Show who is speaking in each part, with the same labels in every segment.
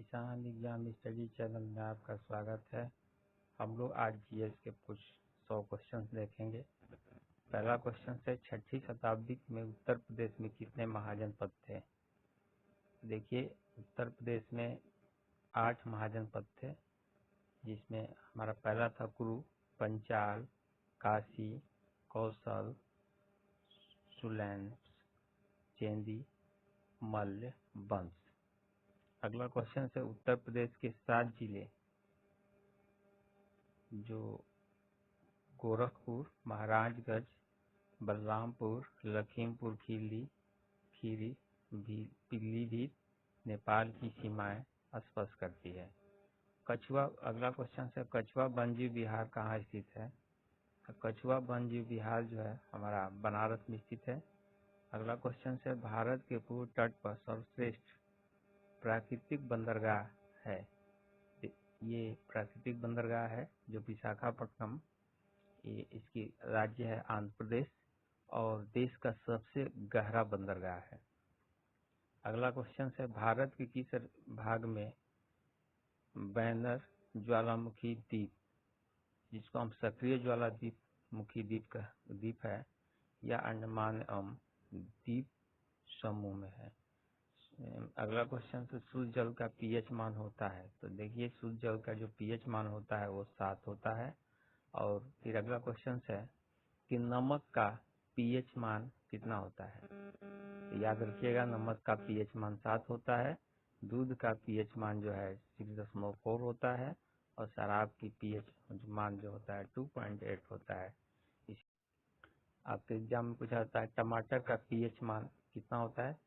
Speaker 1: किसान exam study channel में आपका स्वागत है। हम लोग आज जीएस के कुछ 100 क्वेश्चन देखेंगे। पहला क्वेश्चन है, 6ठी शताब्दी में उत्तर प्रदेश में कितने महाजनपद थे? देखिए, उत्तर प्रदेश में 8 महाजनपद थे, जिसमें हमारा पहला था कुरु, पंचाल, काशी, कौशल, सुलैन, चेंदी, मल्ल, वंश। अगला क्वेश्चन है, उत्तर प्रदेश के 7 जिले जो गोरखपुर, महाराजगंज, बलरामपुर, लखीमपुर खीरी, पीलीभीत नेपाल की सीमाएं स्पर्श करती है। कछुआ, अगला क्वेश्चन है, कछुआ वन्यजीव विहार कहाँ स्थित है? कछुआ वन्यजीव विहार जो है हमारा बनारस में स्थित है। अगला क्वेश्चन है, भारत के पूर्व तट पर सर्वश्रेष्ठ प्राकृतिक बंदरगाह है। ये प्राकृतिक बंदरगाह है जो विशाखापट्टनम, ये इसकी राज्य है आंध्र प्रदेश और देश का सबसे गहरा बंदरगाह है। अगला क्वेश्चन है, भारत के किस भाग में बैनर ज्वालामुखी द्वीप, जिसको हम सक्रिय ज्वालामुखी द्वीप है, या अंडमान एवं द्वीप समूह में है? अगला क्वेश्चन है, शुद्ध जल का पीएच मान होता है। तो देखिए, शुद्ध जल का जो पीएच मान होता है वो 7 होता है। और फिर अगला क्वेश्चन है कि नमक का पीएच मान कितना होता है? तो याद रखिएगा, नमक का पीएच मान 7 होता है। दूध का पीएच मान जो है 6.4 होता है और शराब की पीएच मान जो होता है 2.8 होता है। आपके एग्जाम में पूछा जाता है टमाटर का पीएच मान कितना होता है?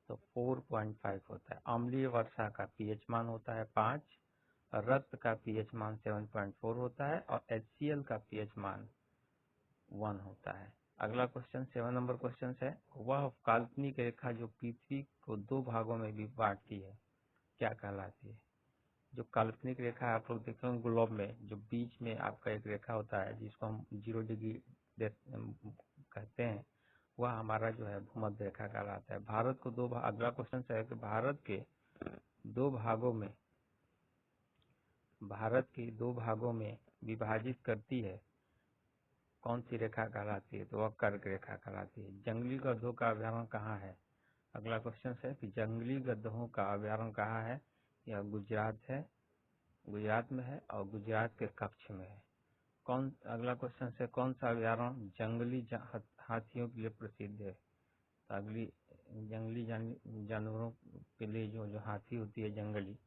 Speaker 1: तो 4.5 होता है। अम्लीय वर्षा का पीएच मान होता है 5, रक्त का पीएच मान 7.4 होता है और HCl का पीएच मान 1 होता है। अगला क्वेश्चन 7 नंबर क्वेश्चन है, वह काल्पनिक रेखा जो पृथ्वी को 2 भागों में भी बांटती है क्या कहलाती है? जो काल्पनिक रेखा है आप लोग देखते हैं ग्लोब में, जो बीच में आपका एक रेखा होता है जिसको हम 0 डिग्री कहते हैं, वह हमारा जो है भूमध्य रेखा कहलाता है। भारत को अगला क्वेश्चन है कि भारत के दो भागों में विभाजित करती है कौन सी रेखा कहलाती है? तो वह कर्क रेखा कहलाती है। जंगली गधों का अभ्यारण्य कहाँ है? अगला क्वेश्चन है कि जंगली गधों का अभ्यारण्य कहाँ है? यह गुजरात में है और गुजरात के कच्छ में है। अगला क्वेश्चन है, कौन सा अभ्यारण्य जंगली हाथियों के लिए प्रसिद्ध है? जंगली जानवरों के लिए जो हाथी होती है जंगली,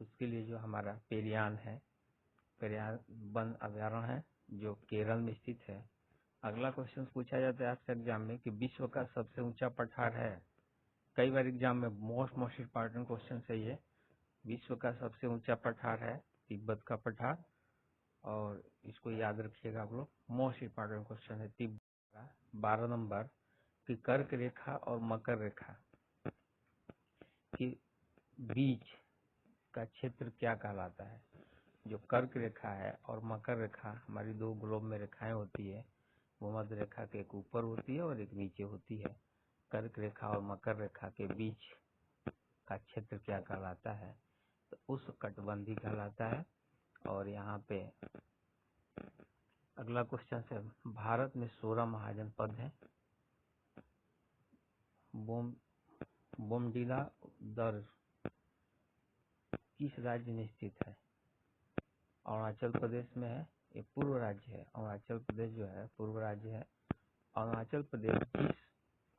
Speaker 1: उसके लिए जो हमारा पेरियान वन अभ्यारण्य है जो केरल में स्थित है। अगला क्वेश्चन पूछा जाता है आपसे एग्जाम में कि विश्व का सबसे ऊंचा पठार है। कई बार एग्जाम में मोस्ट इंपॉर्टेंट क्वेश्चन है ये। विश्व का सबसे ऊंचा पठार है तिब्बत का पठार, और इसको याद रखिएगा आप लोग, मोस्ट इंपॉर्टेंट क्वेश्चन है तिब्बत का। 12 नंबर कि कर्क रेखा और मकर रेखा के बीच का क्षेत्र क्या कहलाता है? जो कर्क रेखा है और मकर रेखा हमारी 2 ग्लोब में रेखाएं होती है, भूमध्य रेखा के एक ऊपर होती है और एक नीचे होती है। कर्क रेखा और मकर रेखा के बीच का क्षेत्र क्या कहलाता है? तो उष्णकटिबंधीय कहलाता है। और यहाँ पे अगला क्वेश्चन है, भारत में 16 महाजनपद हैं। बोमडिला दर्ज किस राज्य में स्थित है? अरुणाचल प्रदेश में है। ये पूर्व राज्य है। अरुणाचल प्रदेश जो है पूर्व राज्य है। अरुणाचल प्रदेश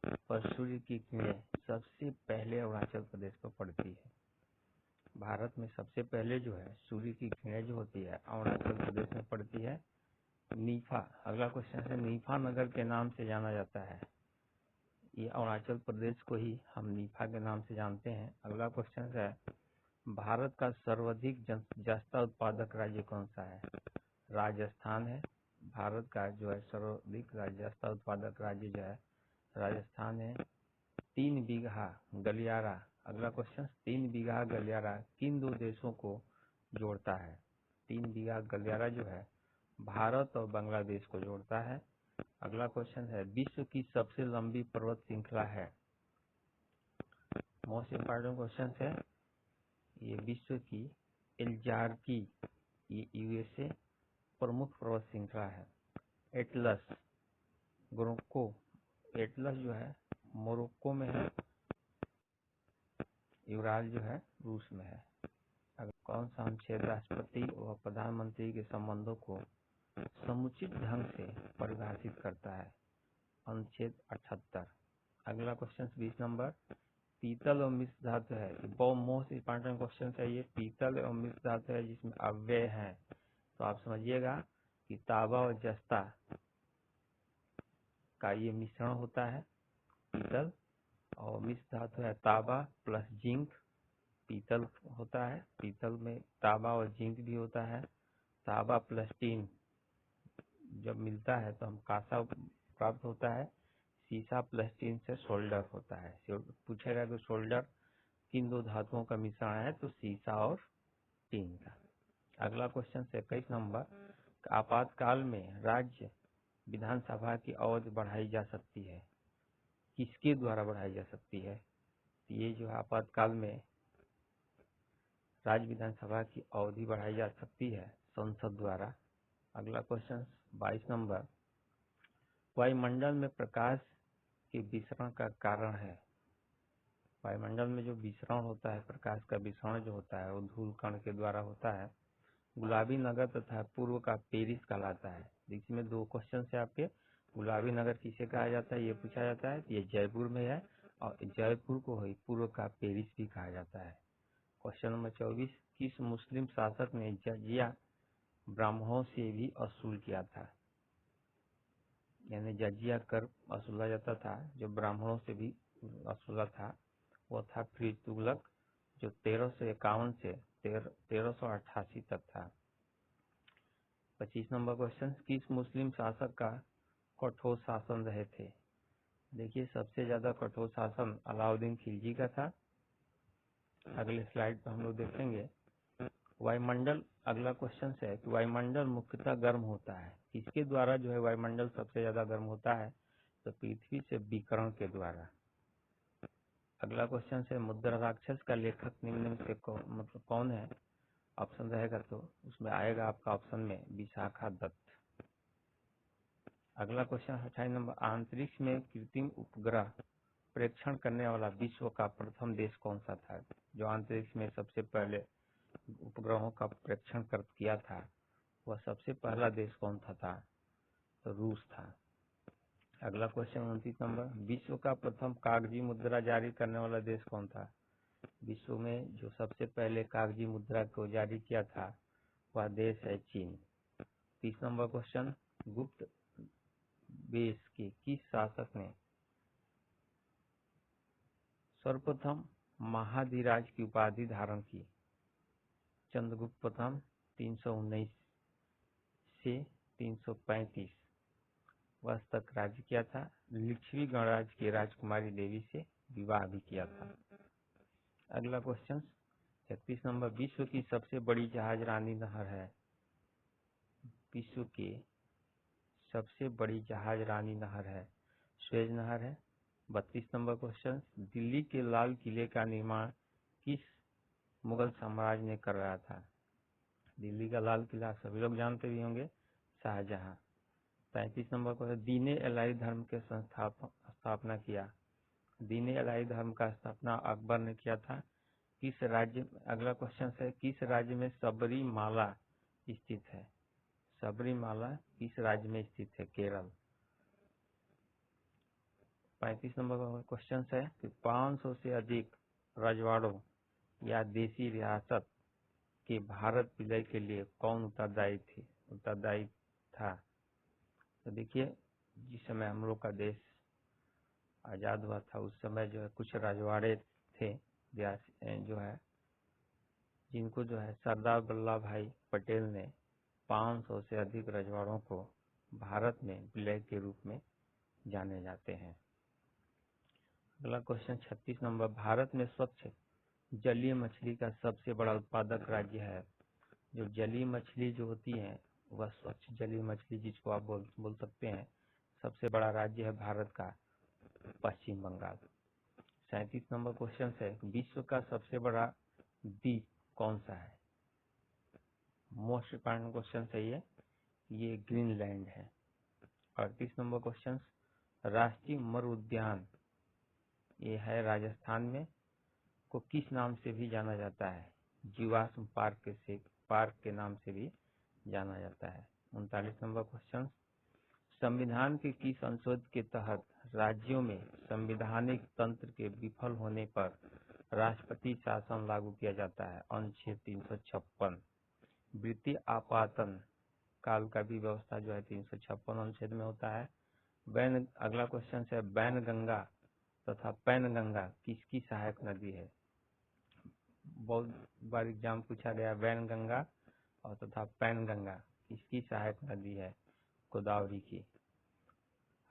Speaker 1: जिस पर सूर्य की किरणें सबसे पहले अरुणाचल प्रदेश पर पड़ती है। भारत में सबसे पहले जो है सूर्य की किरणें जो होती है अरुणाचल प्रदेश में पड़ती है। नीफा, अगला क्वेश्चन है, नीफा नगर के नाम से जाना जाता है। ये अरुणाचल प्रदेश को ही हम नीफा के नाम से जानते हैं। अगला क्वेश्चन है, भारत का सर्वाधिक जस्ता उत्पादक राज्य कौन सा है? राजस्थान है। भारत का जो है सर्वाधिक जस्ता उत्पादक राज्य जो है राजस्थान है। 3 बीघा गलियारा, अगला क्वेश्चन, 3 बीघा गलियारा किन 2 देशों को जोड़ता है? 3 बीघा गलियारा जो है भारत और बांग्लादेश को जोड़ता है। अगला क्वेश्चन है, विश्व की सबसे लंबी पर्वत श्रृंखला है। मोस्ट इंपॉर्टेंट क्वेश्चन है, ये विश्व की एल्जार्की, ये यूएसए प्रमुख पर्वत श्रृंखला है। एटलस मोरक्को, एटलस जो है मोरक्को में है, यूराल जो है रूस में है। अगर कौन सा अनुच्छेद राष्ट्रपति व प्रधानमंत्री के संबंधों को समुचित ढंग से परिभाषित करता है? अनुच्छेद 78। अगला क्वेश्चन 20 नंबर, पीतल और मिश्र धातु है, बहुत मोस्ट इंपॉर्टेंट क्वेश्चन है ये। पीतल और मिश्र धातु है जिसमें अव्यय है, तो आप समझिएगा कि तांबा और जस्ता का ये मिश्रण होता है पीतल, और मिश्र धातु है तांबा प्लस जिंक पीतल होता है। पीतल में तांबा और जिंक भी होता है। तांबा प्लस टीन जब मिलता है तो हम कांसा प्राप्त होता है। सीसा प्लस टीन से सोल्डर होता है। पूछेगा कि सोल्डर किन दो धातुओं का मिश्रण है, तो सीसा और टीन का। अगला क्वेश्चन 21 नंबर, आपातकाल में राज्य विधानसभा की अवधि बढ़ाई जा सकती है, किसके द्वारा बढ़ाई जा सकती है? ये जो है आपातकाल में राज्य विधानसभा की अवधि बढ़ाई जा सकती है संसद द्वारा। अगला क्वेश्चन 22 नंबर, वायुमंडल में प्रकाश के विसरण का कारण है। वायुमंडल में जो विसरण होता है, प्रकाश का विसरण जो होता है, वो धूल कण के द्वारा होता है। गुलाबी नगर तथा पूर्व का पेरिस कहलाता है। देखिए में दो क्वेश्चन है आपके, गुलाबी नगर किसे कहा जाता है ये पूछा जाता है, ये जयपुर में है, और जयपुर को ही पूर्व का पेरिस भी कहा जाता है। क्वेश्चन नंबर 24, किस मुस्लिम शासक ने जजिया ब्राह्मणों से भी वसूल किया था? यानी जजिया कर वसूला जाता था जो ब्राह्मणों से भी वसूला था, वो था फिर तुगलक, जो 1351 से 1388 तक था। 25 नंबर क्वेश्चन, किस मुस्लिम शासक का कठोर शासन रहे थे? देखिए सबसे ज्यादा कठोर शासन अलाउद्दीन खिलजी का था। अगले स्लाइड पर हम लोग देखेंगे। वायुमंडल, अगला क्वेश्चन है कि वायुमंडल मुख्यतः गर्म होता है, किसके द्वारा जो है वायुमंडल सबसे ज्यादा गर्म होता है? तो पृथ्वी से विकिरण के द्वारा। अगला क्वेश्चन है मुद्रा राक्षस का लेखक निम्न में से मतलब कौन है? ऑप्शन रहेगा तो उसमें आएगा आपका ऑप्शन में विशाखा दत्त। अगला क्वेश्चन 28 नंबर, अंतरिक्ष में कृत्रिम उपग्रह प्रेक्षण करने वाला विश्व का प्रथम देश कौन सा था? जो अंतरिक्ष में सबसे पहले उपग्रहों का प्रेक्षण किया था, वह सबसे पहला देश कौन सा था? तो रूस था। अगला क्वेश्चन 29 नंबर, विश्व का प्रथम कागजी मुद्रा जारी करने वाला देश कौन था? विश्व में जो सबसे पहले कागजी मुद्रा को जारी किया था वह देश है चीन। 30 नंबर क्वेश्चन, गुप्त देश के किस शासक ने सर्वप्रथम महाधिराज की उपाधि धारण की? चंद्रगुप्त प्रथम 319 से 335 वर्ष तक राज्य किया था। लिच्छवी गणराज्य की राजकुमारी देवी से विवाह भी किया था। अगला क्वेश्चन 36 नंबर, विश्व की सबसे बड़ी जहाज रानी नहर है? विश्व की सबसे बड़ी जहाज रानी नहर है स्वेज नहर है। 32 नंबर क्वेश्चन, दिल्ली के लाल किले का निर्माण किस मुगल साम्राज्य ने करवाया था? दिल्ली का लाल किला सभी लोग जानते भी होंगे, शाहजहां। 35 नंबर क्वेश्चन, दीन इलाही धर्म के स्थापना किया? दीन इलाही धर्म का स्थापना अकबर ने किया था। किस राज्य, अगला क्वेश्चन है, किस राज्य में सबरीमाला स्थित है? सबरीमाला किस राज्य में स्थित है? केरल। 35 नंबर क्वेश्चन है कि 500 से अधिक रजवाड़ों या देसी रियासत के भारत विलय के लिए कौन उत्तरदायी था? तो देखिए जिस समय हम लोग का देश आजाद हुआ था उस समय जो है कुछ रजवाड़े थे जो है जिनको जो है सरदार वल्लभ भाई पटेल ने 500 से अधिक रजवाड़ों को भारत में विलय के रूप में जाने जाते हैं। अगला क्वेश्चन 36 नंबर, भारत में स्वच्छ जलीय मछली का सबसे बड़ा उत्पादक राज्य है? जो जलीय मछली जो होती है वह स्वच्छ जलीय मछली जिसको आप बोल सकते हैं, सबसे बड़ा राज्य है भारत का पश्चिम बंगाल। 37 नंबर क्वेश्चन है, विश्व का सबसे बड़ा द्वीप कौन सा है? मोस्ट इंपॉर्टेंट क्वेश्चन है ये ग्रीनलैंड है। 38 नंबर क्वेश्चन, राष्ट्रीय मर उद्यान ये है राजस्थान में, को किस नाम से भी जाना जाता है? जीवाश्म पार्क के नाम से भी जाना जाता है। 39 नंबर क्वेश्चन, संविधान के किस संशोधन के तहत राज्यों में संवैधानिक तंत्र के विफल होने पर राष्ट्रपति शासन लागू किया जाता है? अनुच्छेद 356। वित्तीय आपातन काल का भी व्यवस्था जो है 356 अनुच्छेद में होता है। अगला क्वेश्चन है, बैनगंगा तथा पैनगंगा किसकी सहायक नदी है? बहुत बार एग्जाम पूछा गया, बैनगंगा और तथा पैनगंगा किसकी सहायक नदी है? गोदावरी की।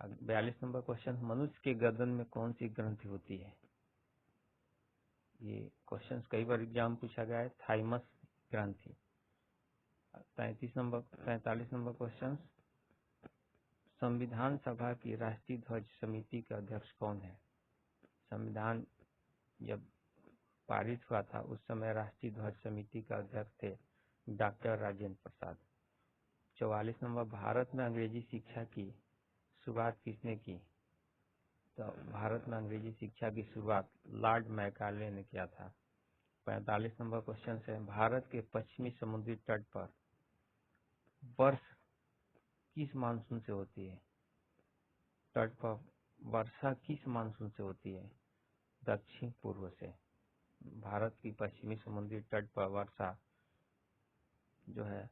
Speaker 1: 42 नंबर क्वेश्चन, मनुष्य के गर्दन में कौन सी ग्रंथि होती है? ये क्वेश्चन कई बार एग्जाम पूछा गया है, थाइमस ग्रंथि। 43 नंबर क्वेश्चन, संविधान सभा की राष्ट्रीय ध्वज समिति के अध्यक्ष कौन है? संविधान जब पारित हुआ था उस समय राष्ट्रीय ध्वज समिति का अध्यक्ष थे डॉक्टर राजेंद्र प्रसाद। 44 नंबर, भारत में अंग्रेजी शिक्षा की शुरुआत किसने की? तो भारत में अंग्रेजी शिक्षा की शुरुआत लॉर्ड मैकाले ने किया था। 45 नंबर क्वेश्चन है, भारत के पश्चिमी समुद्री तट पर वर्ष किस मानसून से होती है? तट पर वर्षा किस मानसून से होती है? दक्षिण पूर्व से। भारत की पश्चिमी समुद्री तट पर वर्षा जो है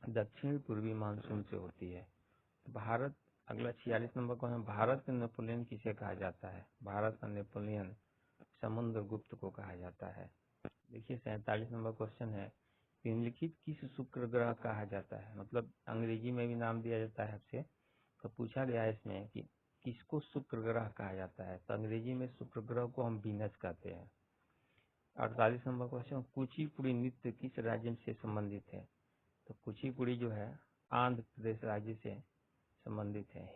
Speaker 1: दक्षिण पूर्वी मानसून से होती है। भारत, अगला 46 नंबर क्वेश्चन, भारत का नेपोलियन किसे कहा जाता है? भारत का नेपोलियन समुद्रगुप्त को कहा जाता है। देखिए 47 नंबर क्वेश्चन है, निम्नलिखित किस शुक्र ग्रह कहा जाता है? मतलब अंग्रेजी में भी नाम दिया जाता है आपसे, तो पूछा गया है इसमें कि किसको शुक्र ग्रह कहा जाता है? तो अंग्रेजी में शुक्र ग्रह को हम वीनस कहते हैं। 48 नंबर क्वेश्चन, कुचिपुड़ी नृत्य किस राज्य से संबंधित है? तो कुचिपुड़ी जो है आंध्र प्रदेश राज्य से संबंधित है।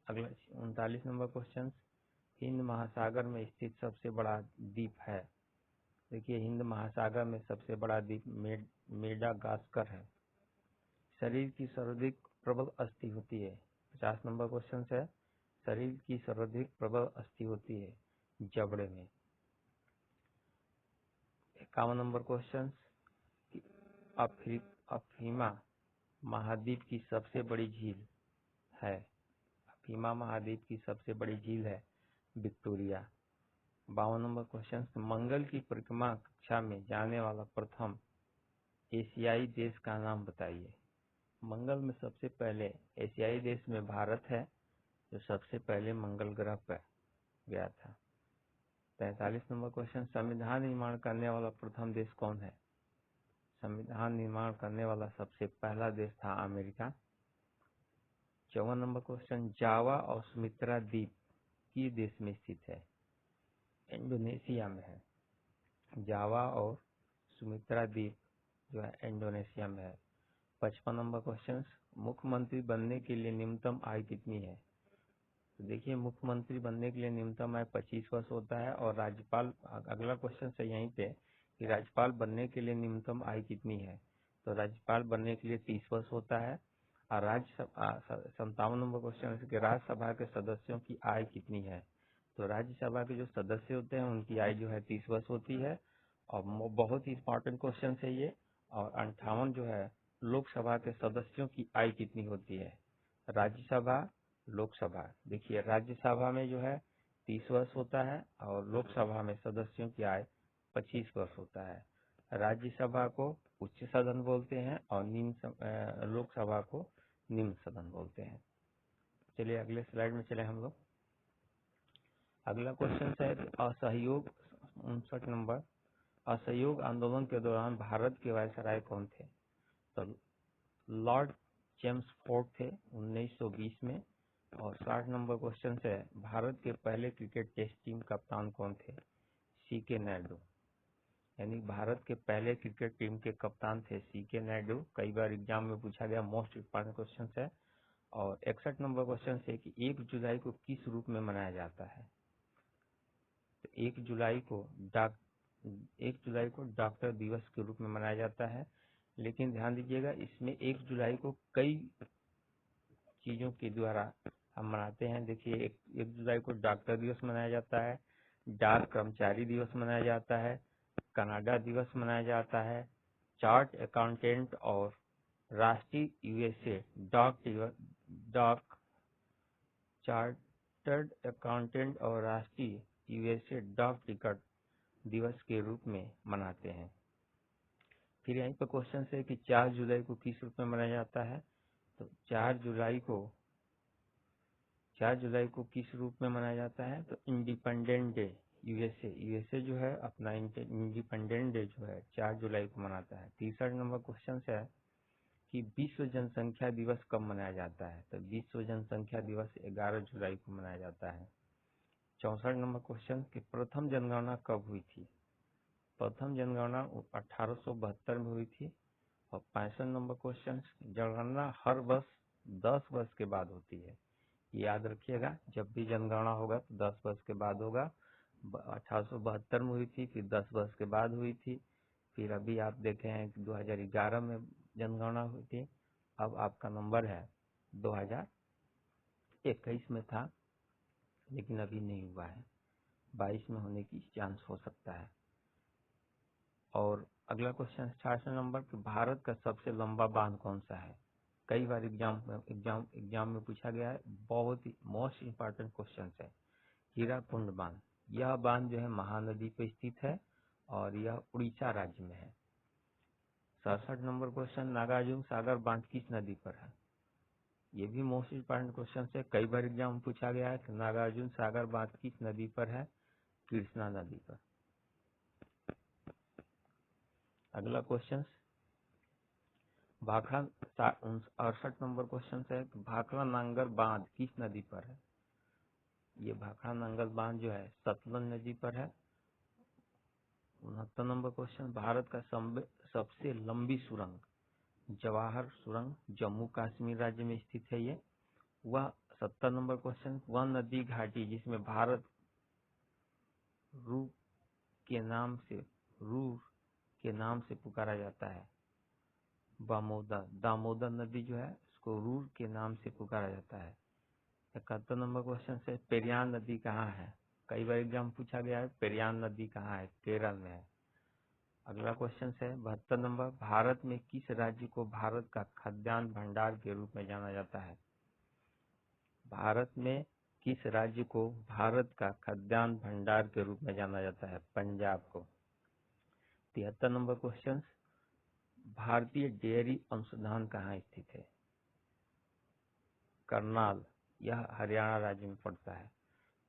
Speaker 1: अगला 39 नंबर क्वेश्चन, हिंद महासागर में स्थित सबसे बड़ा द्वीप है? देखिए हिंद महासागर में सबसे बड़ा द्वीप मेडागास्कर है। शरीर की सर्वाधिक प्रबल अस्थि होती है? 50 नंबर क्वेश्चन है, शरीर की सर्वाधिक प्रबल अस्थि होती है जबड़े में। 51 नंबर क्वेश्चन, अफ्रीमा महाद्वीप की सबसे बड़ी झील है? अफ्रीमा महाद्वीप की सबसे बड़ी झील है विक्टोरिया। 52 नंबर क्वेश्चन, मंगल की परिक्रमा कक्षा में जाने वाला प्रथम एशियाई देश का नाम बताइए? मंगल में सबसे पहले एशियाई देश में भारत है, जो सबसे पहले मंगल ग्रह पर गया था। 43 नंबर क्वेश्चन, संविधान निर्माण करने वाला प्रथम देश कौन है? संविधान निर्माण करने वाला सबसे पहला देश था अमेरिका। 54 नंबर क्वेश्चन, जावा और सुमित्रा द्वीप किस देश में स्थित है? इंडोनेशिया में है। जावा और सुमित्रा द्वीप जो है इंडोनेशिया में है। 55 नंबर क्वेश्चन, मुख्यमंत्री बनने के लिए न्यूनतम आयु कितनी है? तो देखिए मुख्यमंत्री बनने के लिए न्यूनतम आयु 25 वर्ष होता है। और राज्यपाल, अगला क्वेश्चन है यहीं पे कि राज्यपाल बनने के लिए न्यूनतम आयु कितनी है? तो राज्यपाल बनने के लिए 30 वर्ष होता है। और 57 नंबर क्वेश्चन है कि राज्यसभा के सदस्यों की आयु कितनी है? तो राज्यसभा के जो सदस्य होते हैं उनकी आयु जो है 30 वर्ष होती है। और बहुत ही इंपॉर्टेंट क्वेश्चन है ये। और 58 जो है, लोकसभा के सदस्यों की आयु कितनी होती है? राज्यसभा, लोकसभा, देखिए राज्यसभा में जो है 30 वर्ष होता है और लोकसभा में सदस्यों की आयु 25 वर्ष होता है। राज्यसभा को उच्च सदन बोलते हैं और लोकसभा को निम्न सदन बोलते हैं। चलिए अगले स्लाइड में चले हम लोग। अगला क्वेश्चन है असहयोग, 59 नंबर, असहयोग आंदोलन के दौरान भारत के वायसराय कौन थे? तो लॉर्ड चेम्सफोर्ड थे 1920 में। और 60 नंबर क्वेश्चन है, भारत के पहले क्रिकेट टेस्ट टीम कप्तान कौन थे? सीके नायडू। यानी भारत के पहले क्रिकेट टीम के कप्तान थे सीके नायडू। कई बार एग्जाम में पूछा गया, मोस्ट इंपॉर्टेंट क्वेश्चन है। और 61 नंबर क्वेश्चन है कि 1 जुलाई को किस रूप में मनाया जाता है? तो 1 जुलाई को जुलाई को डॉक्टर दिवस के रूप में मनाया जाता है। लेकिन ध्यान दीजिएगा, इसमें 1 जुलाई को कई चीज़ों के द्वारा हम मनाते हैं। देखिए, 1 जुलाई को डॉक्टर दिवस मनाया जाता है, डाक कर्मचारी दिवस मनाया जाता है, कनाडा दिवस मनाया जाता है, चार्ट अकाउंटेंट और राष्ट्रीय यूएसए डॉक चार्टर्ड अकाउंटेंट और राष्ट्रीय यूएसए डॉक टिकट दिवस के रूप में मनाते हैं। फिर यहीं पर क्वेश्चन है कि 4 जुलाई को किस रूप में मनाया जाता है। तो 4 जुलाई को किस रूप में मनाया जाता है, तो इंडिपेंडेंट डे। यूएसए जो है अपना इंडिपेंडेंट डे जो है 4 जुलाई को मनाता है। तीसरा नंबर क्वेश्चन है कि विश्व जनसंख्या दिवस कब मनाया जाता है। तो विश्व जनसंख्या दिवस 11 जुलाई को मनाया जाता है। 64 नंबर क्वेश्चन कि प्रथम जनगणना कब हुई थी। प्रथम जनगणना 1872 में हुई थी। और 65 नंबर क्वेश्चन, जनगणना हर वर्ष 10 वर्ष के बाद होती है। याद रखिएगा, जब भी जनगणना होगा तो 10 वर्ष के बाद होगा। 1872 में हुई थी, फिर 10 वर्ष के बाद हुई थी, फिर अभी आप देखे हैं कि 2011 में जनगणना हुई थी। अब आपका नंबर है 2021 में था, लेकिन अभी नहीं हुआ है। 22 में होने की चांस हो सकता है। और अगला क्वेश्चन 66 नंबर कि भारत का सबसे लंबा बांध कौन सा है। कई बार एग्जाम में पूछा गया है, बहुत ही मोस्ट इम्पोर्टेंट क्वेश्चन है। हीराकुंड बांध, यह बांध जो है महानदी पर स्थित है और यह उड़ीसा राज्य में है। 67 नंबर क्वेश्चन, नागार्जुन सागर बांध किस नदी पर है। ये भी मोस्ट इम्पोर्टेंट क्वेश्चन है, कई बार एग्जाम में पूछा गया है कि नागार्जुन सागर बांध किस नदी पर है, कृष्णा नदी पर। अगला क्वेश्चन भाखड़ा 68 नंबर क्वेश्चन है, भाखड़ा नांगल बांध किस नदी पर है। ये भाखड़ा नांगल बांध जो है सतलज नदी पर है। 69 नंबर क्वेश्चन, भारत का सबसे लंबी सुरंग जवाहर सुरंग जम्मू कश्मीर राज्य में स्थित है ये। वह 70 नंबर क्वेश्चन, वह नदी घाटी जिसमें भारत रूर के नाम से पुकारा जाता है। दामोदर नदी जो है उसको रूर के नाम से पुकारा जाता है। 71 नंबर क्वेश्चन से पेरियार नदी कहाँ है। कई बार एग्जाम पूछा गया है, पेरियार नदी कहाँ है, केरल में है। अगला क्वेश्चन है 72 नंबर, भारत में किस राज्य को भारत का खाद्यान्न भंडार के रूप में जाना जाता है। भारत में किस राज्य को भारत का खाद्यान्न भंडार के रूप में जाना जाता है, पंजाब को। 73 नंबर क्वेश्चन, भारतीय डेयरी अनुसंधान कहाँ स्थित है। करनाल, यह हरियाणा राज्य में पड़ता है।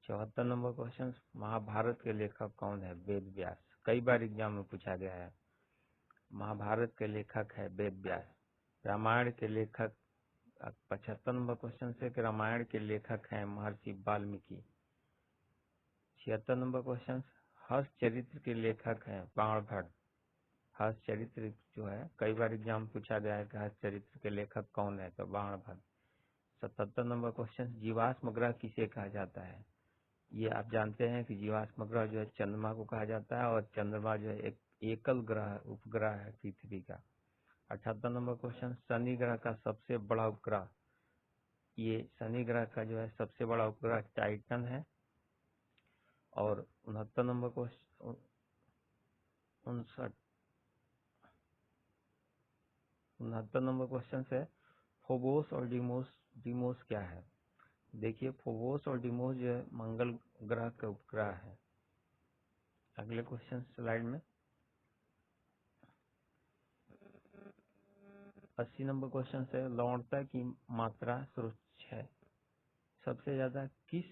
Speaker 1: 74 नंबर क्वेश्चन, महाभारत के लेखक कौन है, वेद व्यास। कई बार एग्जाम में पूछा गया है। महाभारत के लेखक है वेद व्यास। रामायण के लेखक 75 नंबर क्वेश्चन से कि रामायण के लेखक हैं महर्षि वाल्मीकि। 76 नंबर क्वेश्चन, हर्ष चरित्र के लेखक हैं बाणभट्ट। हर्ष चरित्र जो है कई बार एग्जाम पूछा गया है कि हर्ष चरित्र के लेखक कौन है, तो बाणभट्ट। 77 नंबर क्वेश्चन, जीवाश्म ग्रह किसे कहा जाता है। ये आप जानते हैं कि जीवाश्म ग्रह जो है चंद्रमा को कहा जाता है, और चंद्रमा जो है एक एकल ग्रह उपग्रह है पृथ्वी का। 78 नंबर क्वेश्चन, शनि ग्रह का सबसे बड़ा उपग्रह। ये शनि ग्रह का जो है सबसे बड़ा उपग्रह टाइटन है। और 69 नंबर क्वेश्चन 69 नंबर क्वेश्चन है, फोबोस और डिमोस क्या है। देखिए, फोबोस और डिमोस जो है मंगल ग्रह का उपग्रह है। अगले क्वेश्चन स्लाइड में 80 नंबर क्वेश्चन है, लवणता की मात्रा सर्वोच्च है। सबसे ज्यादा किस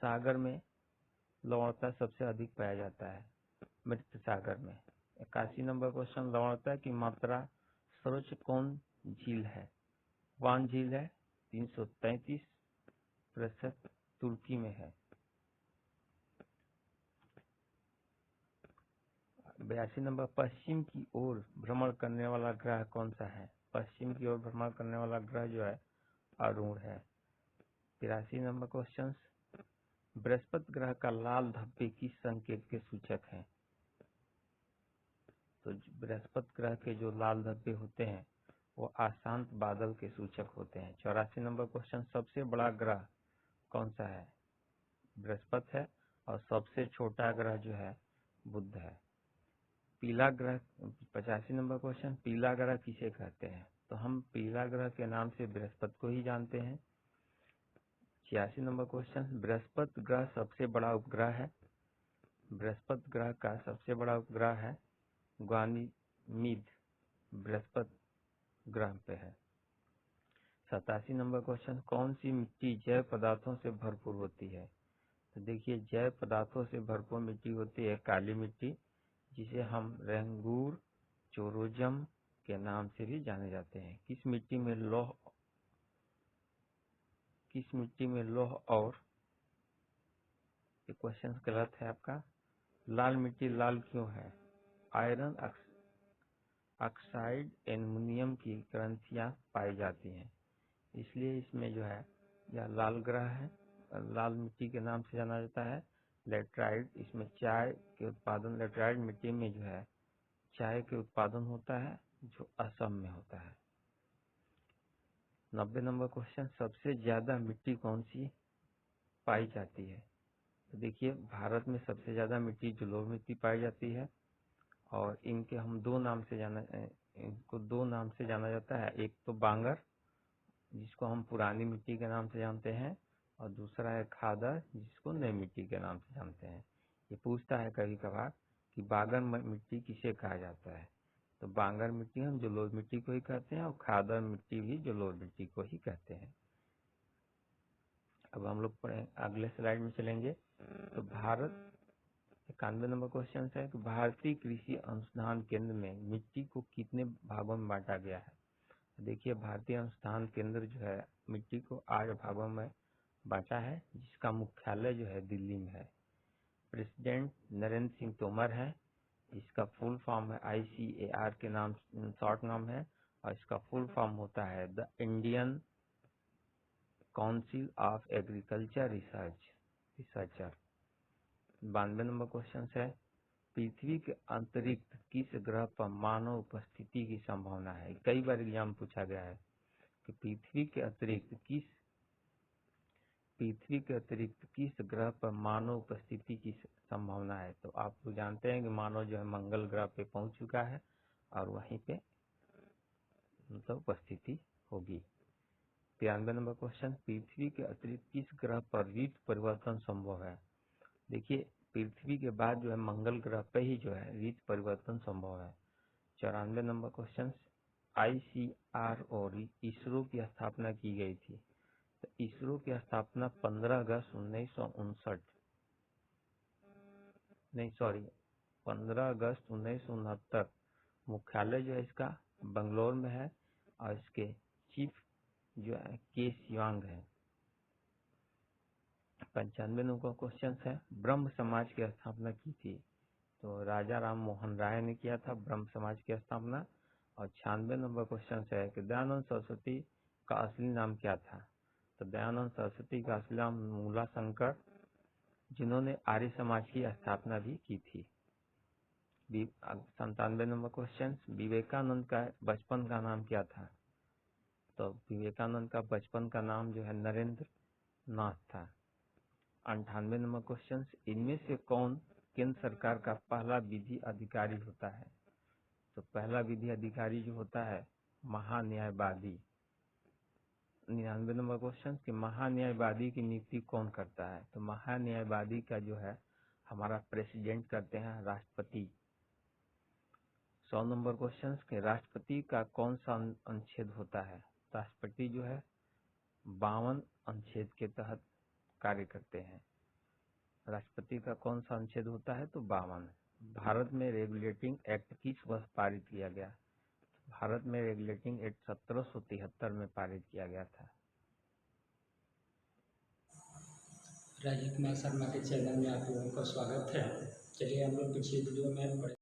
Speaker 1: सागर में लवणता सबसे अधिक पाया जाता है, मृत सागर में। 81 नंबर क्वेश्चन, लवणता की मात्रा सर्वोच्च कौन झील है। वान झील है, 333% तुर्की में है। 82 नंबर, पश्चिम की ओर भ्रमण करने वाला ग्रह कौन सा है। पश्चिम की ओर भ्रमण करने वाला ग्रह जो है अरुण है। 83 नंबर क्वेश्चन, बृहस्पति ग्रह का लाल धब्बे किस संकेत के सूचक हैं। तो बृहस्पति ग्रह के जो लाल धब्बे होते हैं वो अशांत बादल के सूचक होते हैं। 84 नंबर क्वेश्चन, सबसे बड़ा ग्रह कौन सा है? बृहस्पति है, और सबसे छोटा ग्रह जो है बुध है। पीला ग्रह, 85 नंबर क्वेश्चन, पीला ग्रह किसे कहते हैं? तो हम पीला ग्रह के नाम से बृहस्पति को ही जानते हैं। 86 नंबर क्वेश्चन, बृहस्पति ग्रह सबसे बड़ा उपग्रह है। बृहस्पति ग्रह का सबसे बड़ा उपग्रह है गॉनीमीड, बृहस्पति ग्रह पे है। 87 नंबर क्वेश्चन, कौन सी मिट्टी जैव पदार्थों से भरपूर होती है? तो देखिए, जैव पदार्थों से भरपूर मिट्टी होती है काली मिट्टी, जिसे हम रेंगूर चोरोजम के नाम से भी जाने जाते हैं। किस मिट्टी में लौह और, ये क्वेश्चन गलत है आपका। लाल मिट्टी लाल क्यों है? आयरन ऑक्साइड एल्युमिनियम की ग्रंथियां पाई जाती हैं, इसलिए इसमें जो है यह लाल ग्रह है, लाल मिट्टी के नाम से जाना जाता है। लेटराइट, इसमें चाय के उत्पादन, लेटराइट मिट्टी में जो है चाय के उत्पादन होता है, जो असम में होता है। 90 नंबर क्वेश्चन, सबसे ज्यादा मिट्टी कौन सी पाई जाती है? तो देखिए, भारत में सबसे ज्यादा मिट्टी जलोढ़ मिट्टी पाई जाती है, और इनको दो नाम से जाना जाता है। एक तो बांगर, जिसको हम पुरानी मिट्टी के नाम से जानते हैं, और दूसरा है खादर, जिसको नई मिट्टी के नाम से जानते हैं। ये पूछता है कभी कभार कि बांगर मिट्टी किसे कहा जाता है? तो बांगर मिट्टी हम जलोढ़ मिट्टी को ही कहते हैं, और खादर मिट्टी भी जलोढ़ मिट्टी को ही कहते हैं। अब हम लोग अगले स्लाइड में चलेंगे। तो भारत, 91 नंबर क्वेश्चन है कि भारतीय कृषि अनुसंधान केंद्र में मिट्टी को कितने भागों में बांटा गया है? देखिए, भारतीय अनुसंधान केंद्र जो है मिट्टी को 8 भागों में बांटा है, जिसका मुख्यालय जो है दिल्ली में है। प्रेसिडेंट नरेंद्र सिंह तोमर है, इसका फुल फॉर्म है ICAR के नाम, शॉर्ट नाम है, और इसका फुल फॉर्म होता है the Indian council of agriculture researcher. 92 number question है, पृथ्वी के अंतरिक्त किस ग्रह पर मानव उपस्थिति की संभावना है? कई बार एग्जाम पूछा गया है कि पृथ्वी के अतिरिक्त किस ग्रह पर मानव उपस्थिति की संभावना है? तो आप लोग जानते हैं कि मानव जो है मंगल ग्रह पे पहुंच चुका है, और वहीं पे मतलब उपस्थिति होगी। 93 नंबर क्वेश्चन, पृथ्वी के अतिरिक्त किस ग्रह पर ऋतु परिवर्तन संभव है? देखिए, पृथ्वी के बाद जो है मंगल ग्रह पे ही जो है ऋतु परिवर्तन संभव है। 94 नंबर क्वेश्चन, ICAR और इसरो की स्थापना की गई थी। तो इसरो की स्थापना 15 अगस्त 1969, मुख्यालय जो है इसका बंगलौर में है, और इसके चीफ जो है के शिवांग है। 95 नंबर क्वेश्चन है, ब्रह्म समाज की स्थापना की थी। तो राजा राम मोहन राय ने किया था ब्रह्म समाज की स्थापना। और 96 नंबर क्वेश्चन है कि दयानंद सरस्वती का असली नाम क्या था? तो दयानंद सरस्वती का असली नाम मूला शंकर, जिन्होंने आर्य समाज की स्थापना भी की थी। 97 नंबर क्वेश्चन, विवेकानंद का बचपन का नाम क्या था? तो विवेकानंद का बचपन का नाम जो है नरेंद्र नाथ था। 98 नंबर क्वेश्चन, इनमें से कौन केंद्र सरकार का पहला विधि अधिकारी होता है? तो पहला विधि अधिकारी जो होता है महान्यायवादी। 99 नंबर क्वेश्चन कि महान्यायवादी की नियुक्ति कौन करता है? तो महान्यायवादी का जो है हमारा प्रेसिडेंट करते हैं, राष्ट्रपति। 100 नंबर क्वेश्चन के राष्ट्रपति का कौन सा अनुच्छेद होता है? राष्ट्रपति जो है 52 अनुच्छेद के तहत कार्य करते हैं। राष्ट्रपति का कौन सा अनुच्छेद होता है? तो 52। भारत में रेगुलेटिंग एक्ट किस वर्ष पारित किया गया? भारत में रेगुलेटिंग एक्ट 1773 में पारित किया गया था।
Speaker 2: राजीव कुमार शर्मा के चैनल में आप लोगों का स्वागत है। चलिए हम लोग पिछले वीडियो में